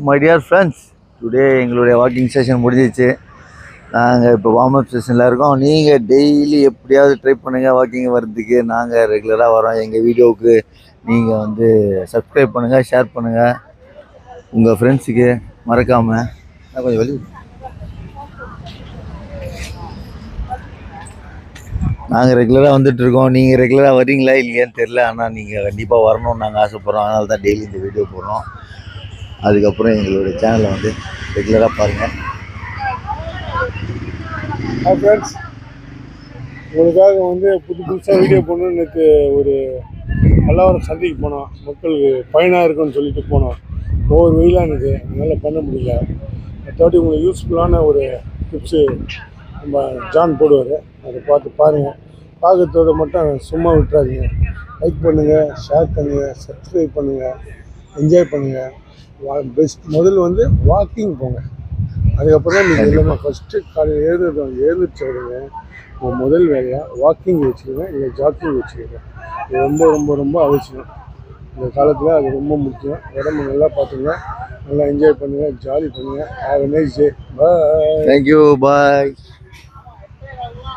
My dear friends, today எங்களுடைய walking session முடிஞ்சிச்சு. நாங்கள் இப்போ வார்ம் அப் செஷனில் இருக்கோம். நீங்கள் டெய்லி எப்படியாவது ட்ரை பண்ணுங்கள் வாக்கிங் வர்றதுக்கு. நாங்கள் ரெகுலராக வரோம். எங்கள் வீடியோவுக்கு நீங்கள் வந்து சப்ஸ்கிரைப் பண்ணுங்கள், ஷேர் பண்ணுங்கள் உங்கள் ஃப்ரெண்ட்ஸுக்கு மறக்காமல். கொஞ்சம் வெளியே நாங்கள் ரெகுலராக வந்துட்டுருக்கோம். நீங்கள் ரெகுலராக வரீங்களா இல்லையான்னு தெரில, ஆனால் நீங்கள் கண்டிப்பாக வரணும்னு நாங்கள் ஆசைப்பட்றோம். அதனால தான் டெய்லி இந்த வீடியோ போடுறோம். அதுக்கப்புறம் எங்களுடைய சேனலை வந்து ரெகுலராக பாருங்கள். ஃப்ரெண்ட்ஸ், உங்களுக்காக வந்து புதுசாக வீடியோ போடணும்னு நேற்று ஒரு பல்லாவரம் சந்தைக்கு போனோம். மக்களுக்கு பயனாக இருக்குன்னு சொல்லிட்டு போனோம். ஒவ்வொரு வெயிலாக எனக்கு என்னால் பண்ண முடியல. மற்றபடி உங்களுக்கு யூஸ்ஃபுல்லான ஒரு டிப்ஸு நம்ம ஜான் போடுவார். அதை பார்த்து பாருங்கள். பார்க்கறதோட மட்டும் சும்மா விட்டுறாதீங்க. லைக் பண்ணுங்கள், ஷேர் பண்ணுங்கள், சப்ஸ்கிரைப் பண்ணுங்கள், என்ஜாய் பண்ணுங்கள். முதல்ல வந்து வாக்கிங் போங்க. அதுக்கப்புறம் தான் நீங்கள் எல்லாமே ஃபஸ்ட்டு காலையில் எழுந்திரிச்ச உடனே முதல் வேலையாக வாக்கிங் வச்சுக்கோங்க, இல்லை ஜாக்கிங் வச்சுக்கோங்க. இது ரொம்ப ரொம்ப ரொம்ப அவசியம். இந்த காலத்தில் அது ரொம்ப முக்கியம். உடம்பு நல்லா பார்த்துங்க, நல்லா என்ஜாய் பண்ணுங்கள், ஜாலி பண்ணுங்கள். Have a nice day. Bye. Thank you, bye.